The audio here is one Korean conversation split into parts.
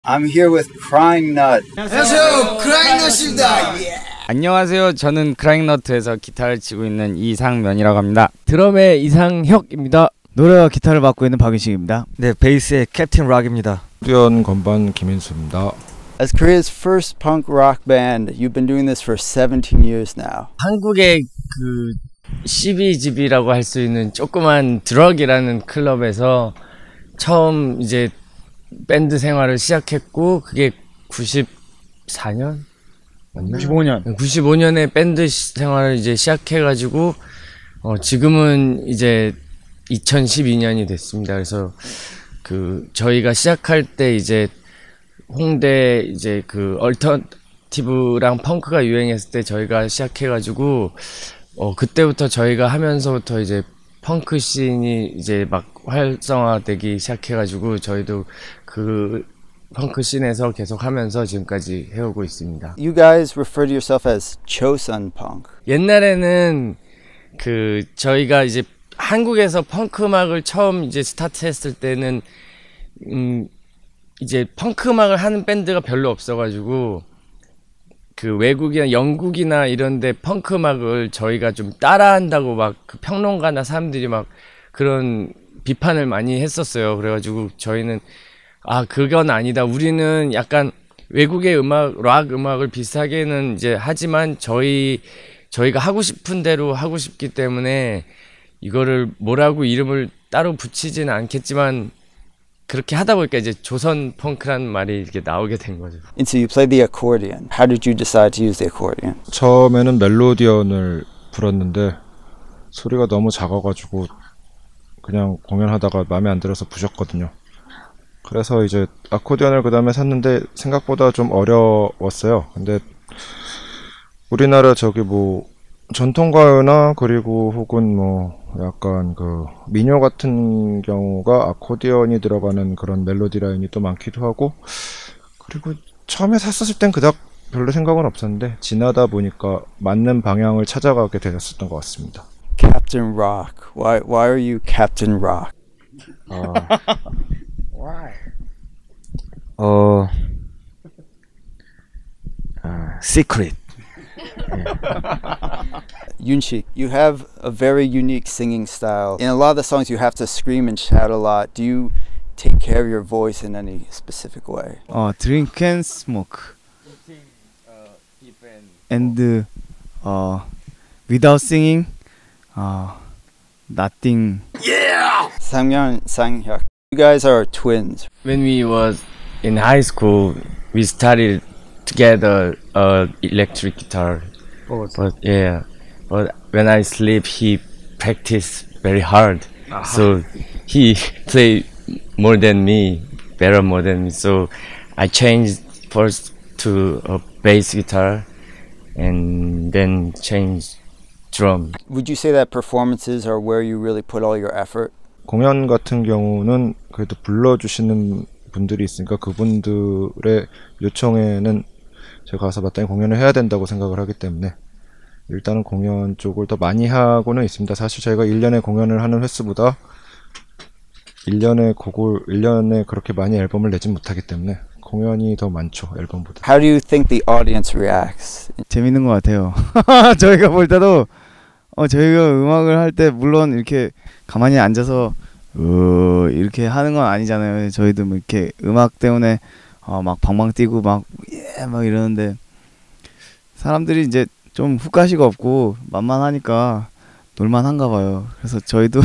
I'm here with Crying Nut. 안녕하세요, 크라잉넛입니다. 안녕하세요. 저는 크라잉너트에서 기타를 치고 있는 이상면이라고 합니다. 드럼의 이상혁입니다. 노래와 기타를 맡고 있는 박윤식입니다. 네, 베이스의 캡틴 락입니다. 수연 건반 김인수입니다. As Korea's first punk rock band, you've been doing this for 17 years now. 한국의 그 12집이라고 할 수 있는 조그만 드럭이라는 클럽에서 처음 이제 밴드 생활을 시작했고, 그게 94년? 95년. 95년에 밴드 생활을 이제 시작해가지고 지금은 이제 2012년이 됐습니다. 그래서 그 저희가 시작할 때 이제 홍대 이제 그 얼터너티브랑 펑크가 유행했을 때 저희가 시작해가지고 그때부터 저희가 하면서부터 이제 펑크 씬이 이제 막 활성화되기 시작해가지고 저희도 그 펑크 씬에서 계속 하면서 지금까지 해오고 있습니다. You guys refer to yourself as Chosun Punk. 옛날에는 그 저희가 이제 한국에서 펑크 음악을 처음 이제 스타트했을 때는 이제 펑크 음악을 하는 밴드가 별로 없어가지고 그 외국이나 영국이나 이런데 펑크 음악을 저희가 좀 따라한다고 막 그 평론가나 사람들이 막 그런 비판을 많이 했었어요. 그래가지고 저희는 그건 아니다. 우리는 약간 외국의 음악, 락 음악을 비슷하게는 이제 하지만 저희가 하고 싶은 대로 하고 싶기 때문에 이거를 뭐라고 이름을 따로 붙이지는 않겠지만 그렇게 하다 보니까 이제 조선 펑크라는 말이 이렇게 나오게 된 거죠. And so you play the accordion. How did you decide to use the accordion? 처음에는 멜로디언을 불었는데 소리가 너무 작아가지고 그냥 공연하다가 마음에 안 들어서 부셨거든요. 그래서 이제 아코디언을 그 다음에 샀는데 생각보다 좀 어려웠어요. 근데 우리나라 저기 뭐 전통가요나 그리고 혹은 뭐 약간 그 민요 같은 경우가 아코디언이 들어가는 그런 멜로디 라인이 또 많기도 하고, 그리고 처음에 샀었을 땐 그닥 별로 생각은 없었는데 지나다 보니까 맞는 방향을 찾아가게 되었었던 것 같습니다. Captain Rock. Why are you Captain Rock? Secret. Yoonshik, you have a very unique singing style. In a lot of the songs you have to scream and shout a lot. Do you take care of your voice in any specific way? Drink and smoke. And without singing, nothing. Sangmyeon, Sanghyuk. You guys are twins. When we was in high school, we studied together electric guitar. But when I sleep, he practice very hard. So he play more than me, better more than me. So I changed first to a bass guitar, and then changed drum. Would you say that performances are where you really put all your effort? 공연 같은 경우는 그래도 불러주시는 분들이 있으니까 그분들의 요청에는 제가 가서 마땅히 공연을 해야 된다고 생각을 하기 때문에 일단은 공연 쪽을 더 많이 하고는 있습니다. 사실 저희가 1년에 공연을 하는 횟수보다 1년에 그렇게 많이 앨범을 내진 못하기 때문에 공연이 더 많죠, 앨범보다. How do you think the audience reacts? 재밌는 것 같아요. 저희가 볼 때도 저희가 음악을 할 때 물론 이렇게 가만히 앉아서 이렇게 하는 건 아니잖아요. 저희도 뭐 이렇게 음악 때문에 막 방방 뛰고 막 이러는데 사람들이 이제 좀 훅가시가 없고 만만하니까 놀만한가 봐요. 그래서 저희도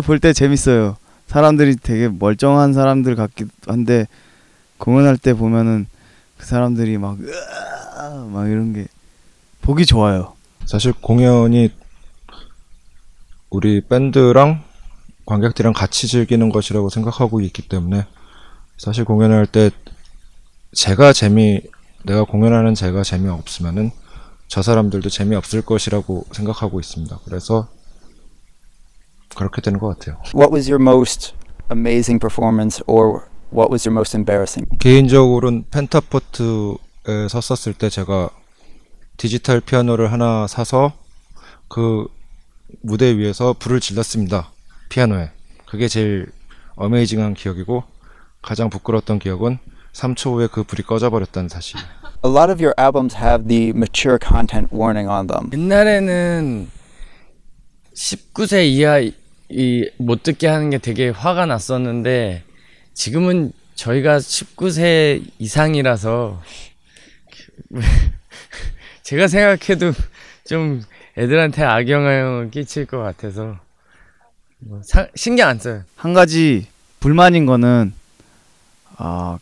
볼 때 재밌어요. 사람들이 되게 멀쩡한 사람들 같기도 한데 공연할 때 보면은 그 사람들이 막 이런 게 보기 좋아요. 사실 공연이 우리 밴드랑 관객들이랑 같이 즐기는 것이라고 생각하고 있기 때문에 사실 공연을 할 때 내가 공연하는 제가 재미없으면은 저 사람들도 재미없을 것이라고 생각하고 있습니다. 그래서 그렇게 되는 것 같아요. What was your most amazing performance or what was your most embarrassing? 개인적으로는 펜타포트에 섰었을 때 제가 디지털 피아노를 하나 사서 그 무대 위에서 불을 질렀습니다. 피아노에. 그게 제일 어메이징한 기억이고, 가장 부끄러웠던 기억은 3초 후에 그 불이 꺼져버렸다는 사실. A lot of your albums have the mature content warning on them. 옛날에는 19세 이하 못 듣게 하는 게 되게 화가 났었는데 지금은 저희가 19세 이상이라서 제가 생각해도 좀 애들한테 악영향을 끼칠 것 같아서 신경 안 써요. 한 가지 불만인 거는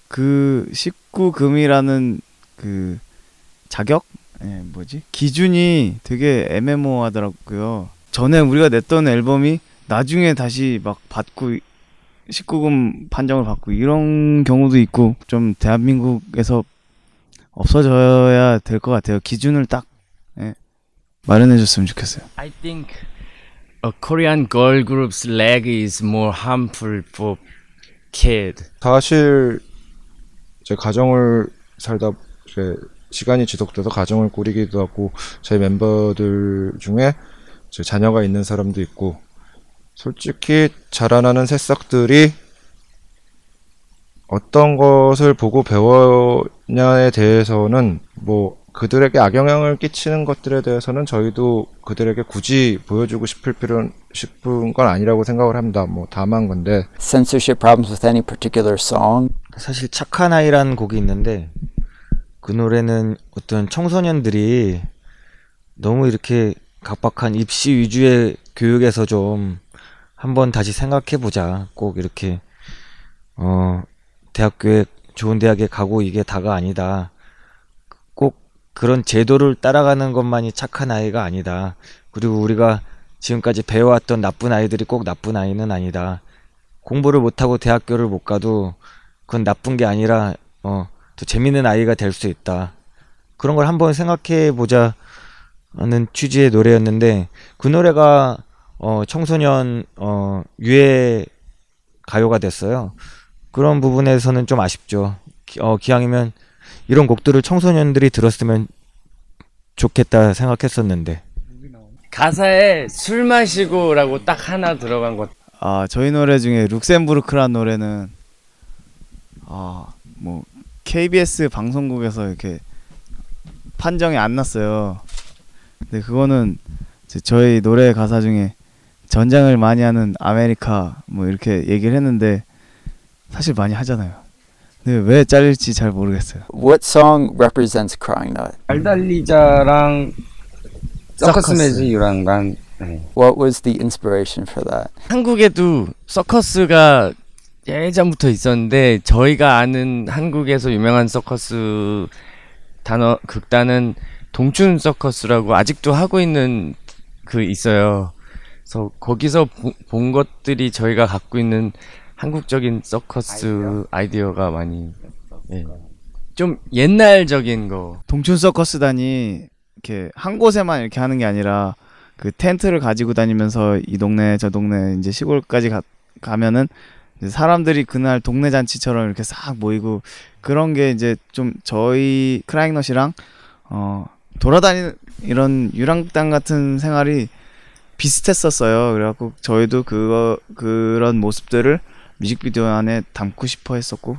그 19금이라는 그 자격? 기준이 되게 애매모호하더라고요. 전에 우리가 냈던 앨범이 나중에 다시 막 받고 19금 판정을 받고 이런 경우도 있고 좀 대한민국에서 없어져야 될 것 같아요. 기준을 딱 마련해 줬으면 좋겠어요. I think a Korean girl group's leg is more harmful for kid. 사실 제 가정을 살다 이제 시간이 지속돼서 가정을 꾸리기도 하고 저희 멤버들 중에 제 자녀가 있는 사람도 있고 솔직히 자라나는 새싹들이 어떤 것을 보고 배웠냐에 대해서는 뭐 그들에게 악영향을 끼치는 것들에 대해서는 저희도 그들에게 굳이 보여주고 싶은 건 아니라고 생각을 합니다. 뭐 다만 건데 Censorship problems with any particular song? 사실 착한 아이라는 곡이 있는데 그 노래는 어떤 청소년들이 너무 이렇게 각박한 입시 위주의 교육에서 좀 한번 다시 생각해보자. 꼭 이렇게 대학교에 좋은 대학에 가고 이게 다가 아니다. 꼭 그런 제도를 따라가는 것만이 착한 아이가 아니다. 그리고 우리가 지금까지 배워왔던 나쁜 아이들이 꼭 나쁜 아이는 아니다. 공부를 못하고 대학교를 못 가도 그건 나쁜 게 아니라 더 재밌는 아이가 될 수 있다. 그런 걸 한번 생각해보자 하는 취지의 노래였는데 그 노래가 청소년 유해 가요가 됐어요. 그런 부분에서는 좀 아쉽죠. 기왕이면 이런 곡들을 청소년들이 들었으면 좋겠다 생각했었는데 가사에 술 마시고라고 딱 하나 들어간 것. 저희 노래 중에 룩셈부르크란 노래는 뭐 KBS 방송국에서 이렇게 판정이 안 났어요. 근데 그거는 저희 노래 가사 중에 전쟁을 많이 하는 아메리카 뭐 이렇게 얘기를 했는데 사실 많이 하잖아요. 근데 왜 잘릴지 잘 모르겠어요. What song represents Crying Nut? 달달리자랑 서커스 매직 유랑간. What was the inspiration for that? 한국에도 서커스가 예전부터 있었는데 저희가 아는 한국에서 유명한 서커스 극단은 동춘 서커스라고 아직도 하고 있는 있어요. 그래서 거기서 본 것들이 저희가 갖고 있는 한국적인 서커스 아이디어가 많이 좀 옛날적인 거. 동춘 서커스단이 이렇게 한 곳에만 이렇게 하는 게 아니라 그 텐트를 가지고 다니면서 이 동네 저 동네 이제 시골까지 가면은 이제 사람들이 그날 동네 잔치처럼 이렇게 싹 모이고 그런 게 이제 좀 저희 크라잉넛이랑 돌아다니는 이런 유랑단 같은 생활이 비슷했었어요. 그래갖고 저희도 그런 모습들을 뮤직비디오 안에 담고 싶어 했었고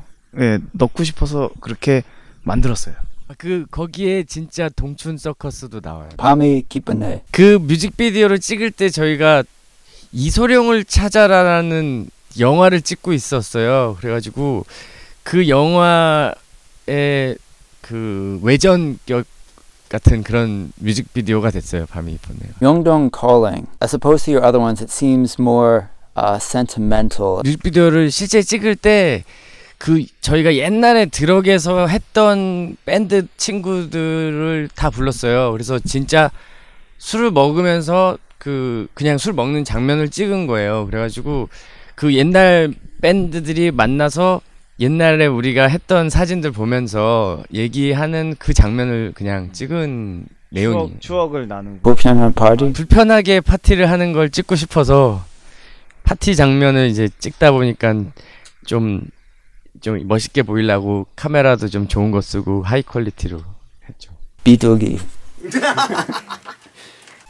넣고 싶어서 그렇게 만들었어요. 거기에 진짜 동춘 서커스도 나와요. 밤이 깊은 그 뮤직비디오를 찍을 때 저희가 이소룡을 찾아라라는 영화를 찍고 있었어요. 그래가지고 그 영화의 그 외전격 같은 그런 뮤직비디오가 됐어요. 밤이 깊었네요. Myeongdong Calling. As opposed to your other ones, it seems more sentimental. 뮤직비디오를 실제 찍을 때 저희가 옛날에 드럭에서 했던 밴드 친구들을 다 불렀어요. 그래서 진짜 술을 먹으면서 그냥 술 먹는 장면을 찍은 거예요. 그래가지고 그 옛날 밴드들이 만나서 옛날에 우리가 했던 사진들 보면서 얘기하는 그 장면을 그냥 찍은 내용이에요. 추억을 나누고 불편한 파티? 불편하게 파티를 하는 걸 찍고 싶어서 파티 장면을 이제 찍다 보니까 좀 멋있게 보이려고 카메라도 좀 좋은 거 쓰고 하이 퀄리티로 했죠. 비둘기.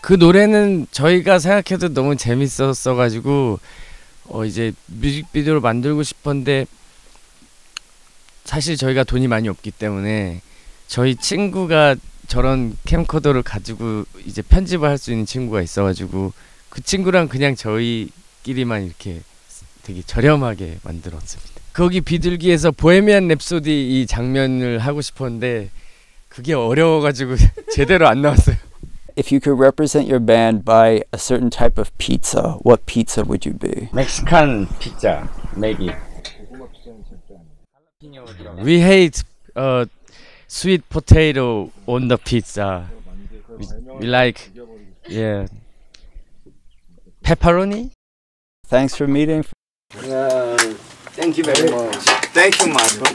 그 노래는 저희가 생각해도 너무 재밌었어가지고 이제 뮤직비디오를 만들고 싶었는데 사실 저희가 돈이 많이 없기 때문에 저희 친구가 저런 캠코더를 가지고 이제 편집을 할 수 있는 친구가 있어가지고 그 친구랑 그냥 저희끼리만 이렇게 되게 저렴하게 만들었습니다. 거기 비둘기에서 보헤미안 랩소디 이 장면을 하고 싶었는데 그게 어려워가지고 제대로 안 나왔어요. If you could represent your band by a certain type of pizza, what pizza would you be? 멕시칸 피자, maybe. We hate sweet potato on the pizza. We like, yeah, pepperoni. Thanks for meeting. Thank you very much. Thank you, Michael.